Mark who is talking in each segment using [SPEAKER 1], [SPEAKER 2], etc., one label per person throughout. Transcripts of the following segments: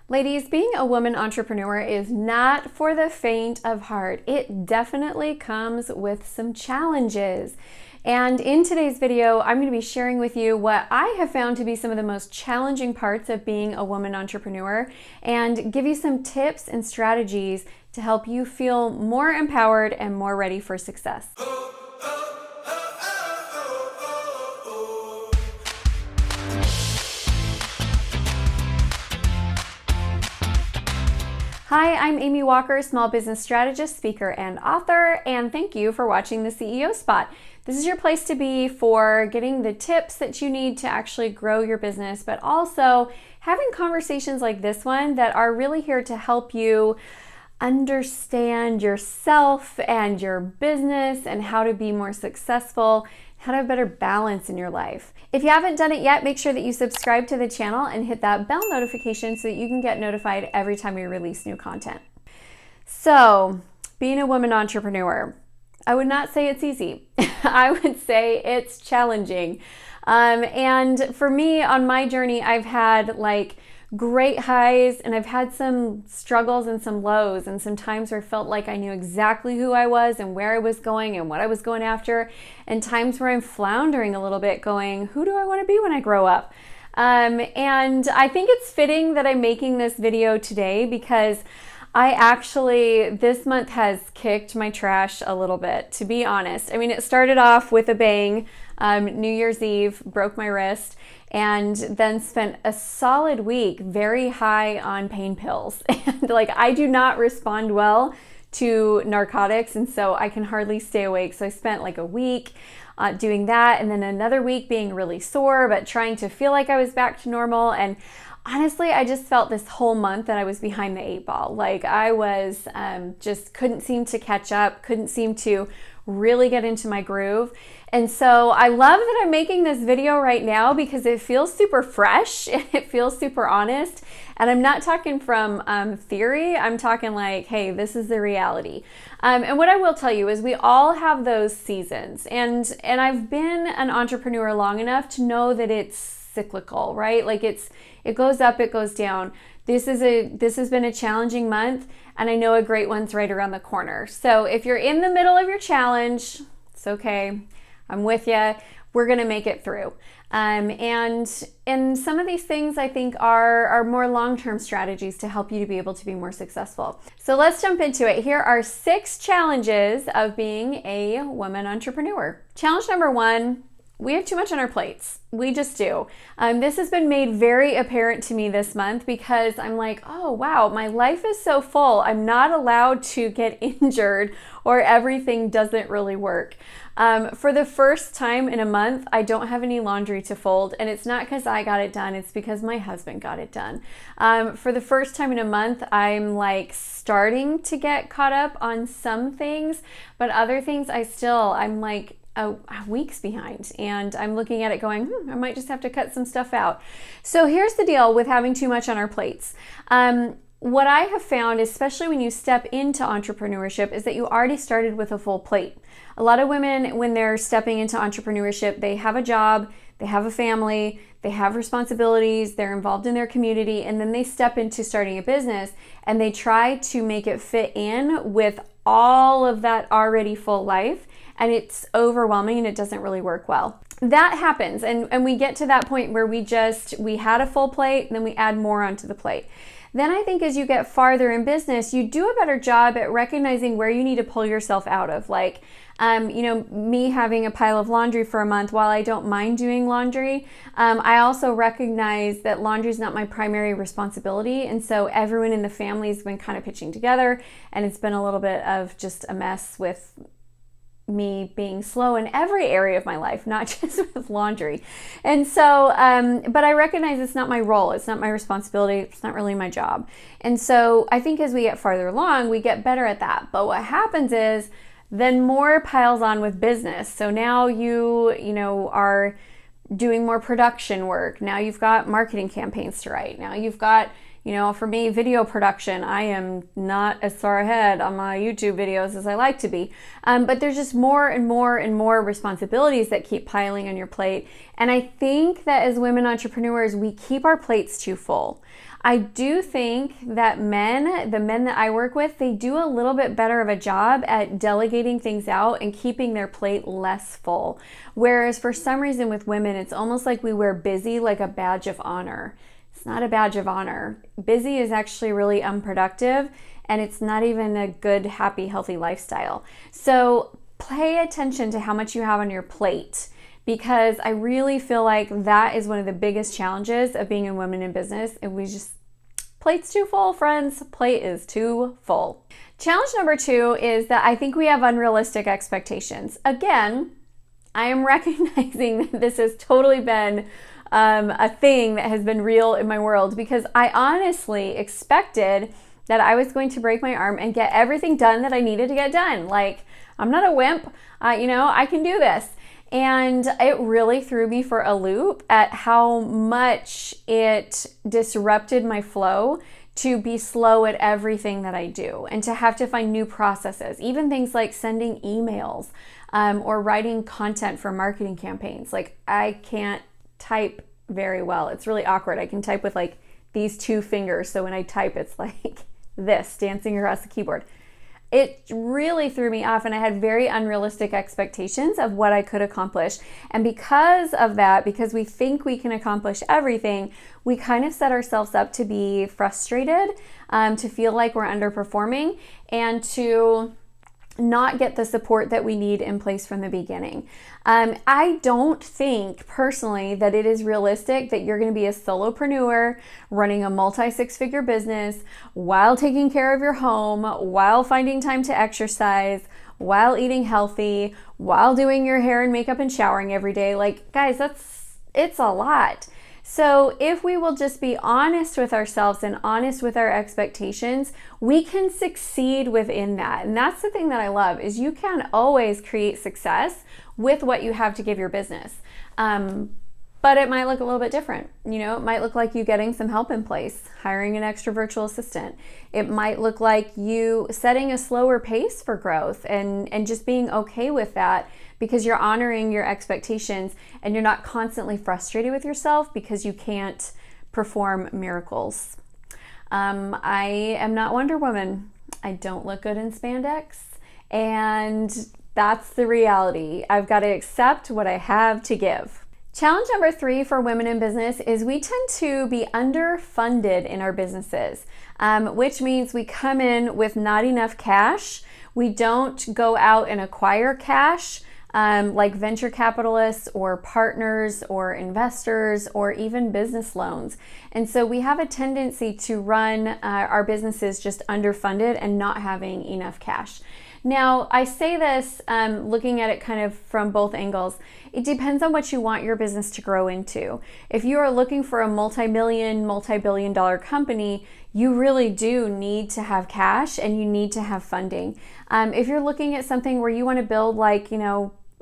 [SPEAKER 1] Ladies, being a woman entrepreneur is not for the faint of heart. It definitely comes with some challenges. And in today's video, I'm going to be sharing with you what I have found to be some of the most challenging parts of being a woman entrepreneur and give you some tips and strategies to help you feel more empowered and more ready for success. Hi, I'm Amy Walker, small business strategist, speaker, and author, and thank you for watching the CEO Spot. This is your place to be for getting the tips that you need to actually grow your business, but also having conversations like this one that are really here to help you understand yourself and your business and how to be more successful, how to have better balance in your life. If you haven't done it yet, make sure that you subscribe to the channel and hit that bell notification so that you can get notified every time we release new content. So, being a woman entrepreneur, I would not say it's easy. I would say it's challenging. And for me, on my journey, I've had great highs and I've had some struggles and some lows and some times where I felt like I knew exactly who I was and where I was going and what I was going after, and times where I'm floundering a little bit going, who do I want to be when I grow up? And I think it's fitting that I'm making this video today because this month has kicked my trash a little bit, to be honest. I mean, it started off with a bang. New Year's Eve, broke my wrist, and then spent a solid week very high on pain pills. And I do not respond well to narcotics, and so I can hardly stay awake. So I spent a week doing that, and then another week being really sore, but trying to feel like I was back to normal. And honestly, I just felt this whole month that I was behind the eight ball. I was just couldn't seem to catch up, couldn't seem to really get into my groove. And so I love that I'm making this video right now because it feels super fresh and it feels super honest. And I'm not talking from theory, I'm talking hey, this is the reality. And what I will tell you is we all have those seasons. And I've been an entrepreneur long enough to know that it's cyclical, right? It goes up, it goes down. This has been a challenging month, and I know a great one's right around the corner. So if you're in the middle of your challenge, it's okay. I'm with you. We're gonna make it through. And some of these things I think are more long-term strategies to help you to be able to be more successful. So let's jump into it. Here are 6 challenges of being a woman entrepreneur. Challenge number 1. We have too much on our plates. We just do. This has been made very apparent to me this month because I'm oh wow, my life is so full. I'm not allowed to get injured or everything doesn't really work. For the first time in a month, I don't have any laundry to fold, and it's not because I got it done, it's because my husband got it done. For the first time in a month, I'm starting to get caught up on some things, but other things I'm weeks behind, and I'm looking at it going, I might just have to cut some stuff out. So here's the deal with having too much on our plates. What I have found, especially when you step into entrepreneurship, is that you already started with a full plate. A lot of women, when they're stepping into entrepreneurship, they have a job, they have a family, they have responsibilities, they're involved in their community, and then they step into starting a business and they try to make it fit in with all of that already full life, and it's overwhelming and it doesn't really work well. That happens, and we get to that point where we had a full plate and then we add more onto the plate. Then I think as you get farther in business, you do a better job at recognizing where you need to pull yourself out of. Me having a pile of laundry for a month, while I don't mind doing laundry, I also recognize that laundry is not my primary responsibility. And so everyone in the family has been kind of pitching together, and it's been a little bit of just a mess with me being slow in every area of my life, not just with laundry. And so, but I recognize it's not my role, it's not my responsibility, it's not really my job. And so I think as we get farther along, we get better at that. But what happens is then more piles on with business. So now you are doing more production work. Now you've got marketing campaigns to write. Now you've got for me, video production. I am not as far ahead on my YouTube videos as I like to be. But there's just more and more and more responsibilities that keep piling on your plate. And I think that as women entrepreneurs, we keep our plates too full. I do think that the men that I work with, they do a little bit better of a job at delegating things out and keeping their plate less full. Whereas for some reason with women, it's almost like we wear busy like a badge of honor. It's not a badge of honor. Busy is actually really unproductive, and it's not even a good, happy, healthy lifestyle. So pay attention to how much you have on your plate, because I really feel like that is one of the biggest challenges of being a woman in business. And plate's too full, friends. Plate is too full. Challenge number 2 is that I think we have unrealistic expectations. Again, I am recognizing that this has totally been a thing that has been real in my world, because I honestly expected that I was going to break my arm and get everything done that I needed to get done. Like, I'm not a wimp, I can do this. And it really threw me for a loop at how much it disrupted my flow to be slow at everything that I do and to have to find new processes, even things like sending emails or writing content for marketing campaigns. Like, I can't type very well. It's really awkward. I can type with like these 2 fingers. So when I type, it's like this, dancing across the keyboard. It really threw me off, and I had very unrealistic expectations of what I could accomplish. And because of that, because we think we can accomplish everything, we kind of set ourselves up to be frustrated, to feel like we're underperforming, and to not get the support that we need in place from the beginning. I don't think personally that it is realistic that you're going to be a solopreneur running a multi-6-figure business while taking care of your home, while finding time to exercise, while eating healthy, while doing your hair and makeup and showering every day. Like, guys, it's a lot. So if we will just be honest with ourselves and honest with our expectations, we can succeed within that. And that's the thing that I love, is you can always create success with what you have to give your business. But it might look a little bit different. It might look like you getting some help in place, hiring an extra virtual assistant. It might look like you setting a slower pace for growth and just being okay with that, because you're honoring your expectations and you're not constantly frustrated with yourself because you can't perform miracles. I am not Wonder Woman. I don't look good in spandex, and that's the reality. I've got to accept what I have to give. Challenge number 3 for women in business is we tend to be underfunded in our businesses, which means we come in with not enough cash. We don't go out and acquire cash like venture capitalists or partners or investors or even business loans. And so we have a tendency to run our businesses just underfunded and not having enough cash. Now, I say this looking at it kind of from both angles. It depends on what you want your business to grow into. If you are looking for a multi-billion dollar company, you really do need to have cash and you need to have funding. If you're looking at something where you want to build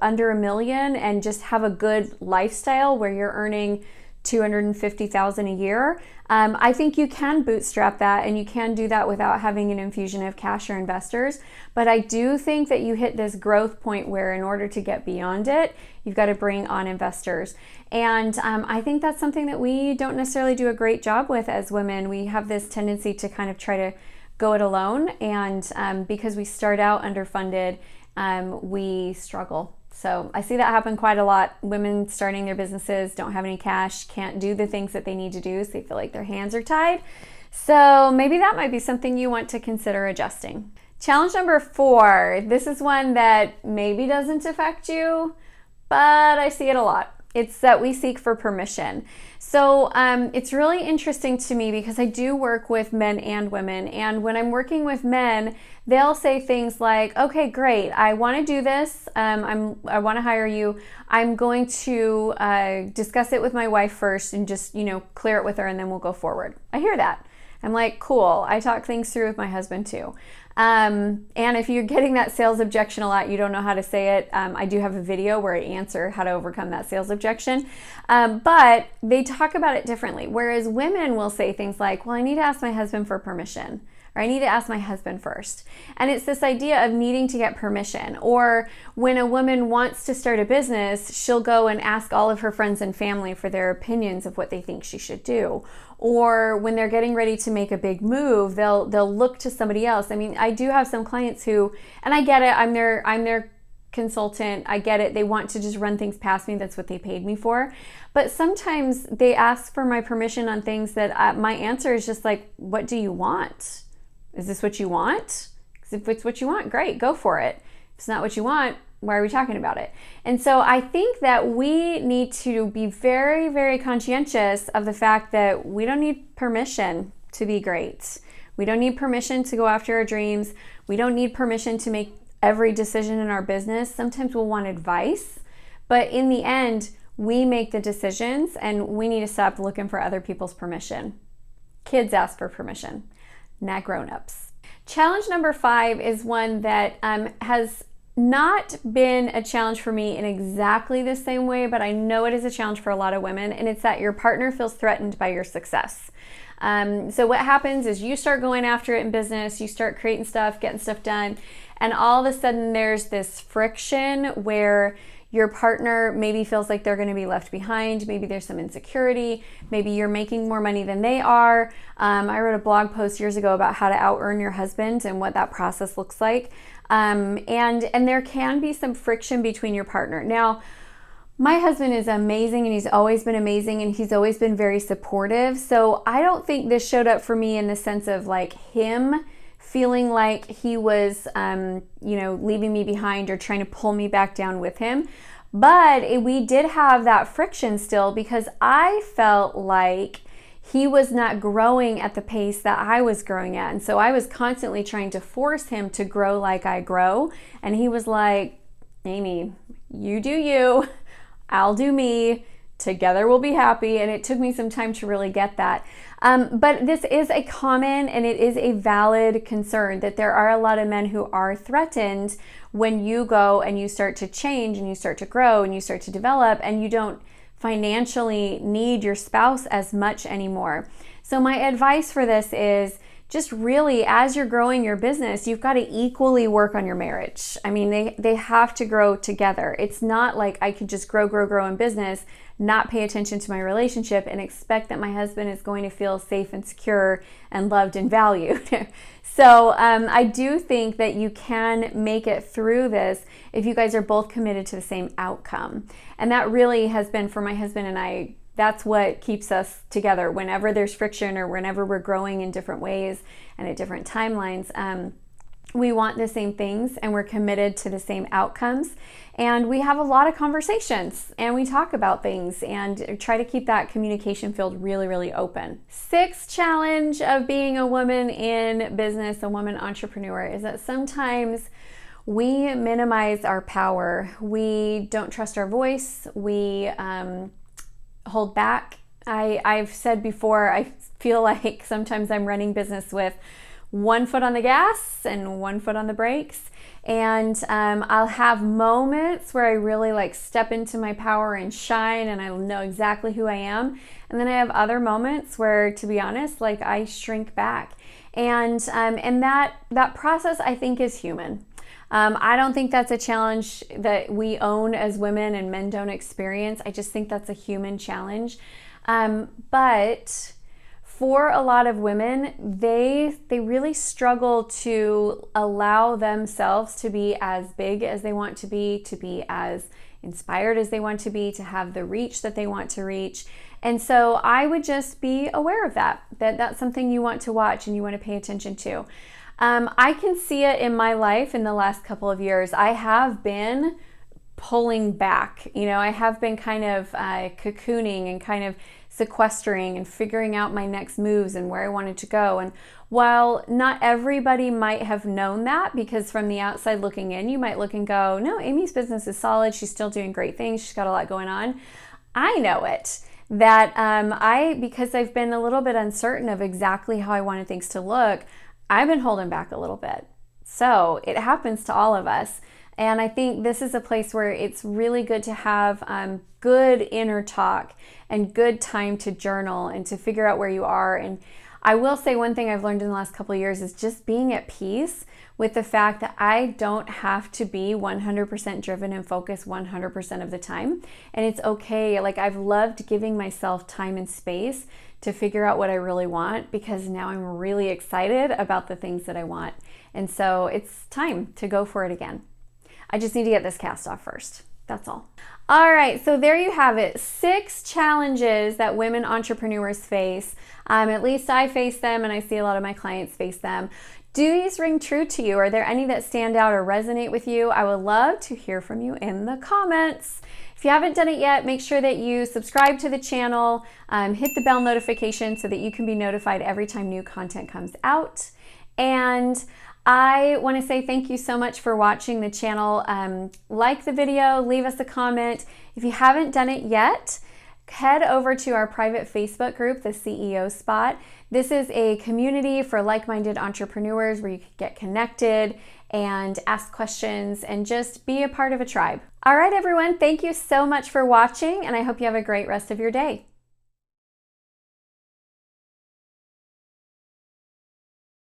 [SPEAKER 1] under $1 million and just have a good lifestyle where you're earning $250,000 a year, I think you can bootstrap that, and you can do that without having an infusion of cash or investors. But I do think that you hit this growth point where in order to get beyond it, you've got to bring on investors. And I think that's something that we don't necessarily do a great job with as women. We have this tendency to kind of try to go it alone, and because we start out underfunded, we struggle. So I see that happen quite a lot. Women starting their businesses don't have any cash, can't do the things that they need to do, so they feel like their hands are tied. So maybe that might be something you want to consider adjusting. Challenge number 4. This is one that maybe doesn't affect you, but I see it a lot. It's that we seek for permission. So it's really interesting to me because I do work with men and women. And when I'm working with men, they'll say things like, okay, great, I want to do this. I want to hire you. I'm going to discuss it with my wife first and just, clear it with her, and then we'll go forward. I hear that. I'm like, cool. I talk things through with my husband too. And if you're getting that sales objection a lot, you don't know how to say it, I do have a video where I answer how to overcome that sales objection. But they talk about it differently. Whereas women will say things like, well, I need to ask my husband for permission, or I need to ask my husband first. And it's this idea of needing to get permission. Or when a woman wants to start a business, she'll go and ask all of her friends and family for their opinions of what they think she should do. or when they're getting ready to make a big move, they'll look to somebody else. I mean, I do have some clients who, and I get it, I'm their consultant, I get it, they want to just run things past me, that's what they paid me for. But sometimes they ask for my permission on things that my answer is just like, what do you want? Is this what you want? Because if it's what you want, great, go for it. If it's not what you want, why are we talking about it? And so I think that we need to be very, very conscientious of the fact that we don't need permission to be great. We don't need permission to go after our dreams. We don't need permission to make every decision in our business. Sometimes we'll want advice, but in the end, we make the decisions, and we need to stop looking for other people's permission. Kids ask for permission, not grown-ups. Challenge number 5 is one that has not been a challenge for me in exactly the same way, but I know it is a challenge for a lot of women, and it's that your partner feels threatened by your success. So what happens is you start going after it in business, you start creating stuff, getting stuff done, and all of a sudden there's this friction where your partner maybe feels like they're going to be left behind. Maybe there's some insecurity. Maybe you're making more money than they are. I wrote a blog post years ago about how to out-earn your husband and what that process looks like. And there can be some friction between your partner. Now, my husband is amazing, and he's always been amazing, and he's always been very supportive. So I don't think this showed up for me in the sense of like him feeling like he was, leaving me behind or trying to pull me back down with him. But we did have that friction still, because I felt like he was not growing at the pace that I was growing at. And so I was constantly trying to force him to grow like I grow. And he was like, Amy, you do you, I'll do me. Together we'll be happy. And it took me some time to really get that. But this is a common and it is a valid concern that there are a lot of men who are threatened when you go and you start to change and you start to grow and you start to develop and you don't financially need your spouse as much anymore. So my advice for this is just really, as you're growing your business, you've got to equally work on your marriage. I mean, they have to grow together. It's not like I could just grow in business, not pay attention to my relationship and expect that my husband is going to feel safe and secure and loved and valued. So I do think that you can make it through this if you guys are both committed to the same outcome. And that really has been, for my husband and I, that's what keeps us together. Whenever there's friction or whenever we're growing in different ways and at different timelines, we want the same things and we're committed to the same outcomes. And we have a lot of conversations and we talk about things and try to keep that communication field really, really open. 6th challenge of being a woman in business, a woman entrepreneur, is that sometimes we minimize our power. We don't trust our voice. We hold back. I've said before, I feel like sometimes I'm running business with one foot on the gas and one foot on the brakes. And I'll have moments where I really like step into my power and shine and I know exactly who I am. And then I have other moments where, to be honest, like I shrink back. And that process, I think, is human. I don't think that's a challenge that we own as women and men don't experience. I just think that's a human challenge. But for a lot of women, they really struggle to allow themselves to be as big as they want to be as inspired as they want to be, to have the reach that they want to reach. And so I would just be aware of that that's something you want to watch and you want to pay attention to. I can see it in my life in the last couple of years. I have been pulling back. I have been kind of cocooning and kind of sequestering and figuring out my next moves and where I wanted to go. And while not everybody might have known that, because from the outside looking in, you might look and go, no, Amy's business is solid. She's still doing great things. She's got a lot going on. I know it. That because I've been a little bit uncertain of exactly how I wanted things to look, I've been holding back a little bit. So it happens to all of us. And I think this is a place where it's really good to have good inner talk and good time to journal and to figure out where you are. And I will say one thing I've learned in the last couple of years is just being at peace with the fact that I don't have to be 100% driven and focused 100% of the time. And it's okay. Like, I've loved giving myself time and space to figure out what I really want, because now I'm really excited about the things that I want. And so it's time to go for it again. I just need to get this cast off first. That's all. All right, so there you have it. 6 challenges that women entrepreneurs face. At least I face them, and I see a lot of my clients face them. Do these ring true to you? Are there any that stand out or resonate with you? I would love to hear from you in the comments. If you haven't done it yet, make sure that you subscribe to the channel, hit the bell notification so that you can be notified every time new content comes out. And I want to say thank you so much for watching the channel. Like the video, leave us a comment. If you haven't done it yet, head over to our private Facebook group, the CEO Spot. This is a community for like-minded entrepreneurs where you can get connected and ask questions and just be a part of a tribe. All right, everyone, thank you so much for watching, and I hope you have a great rest of your day.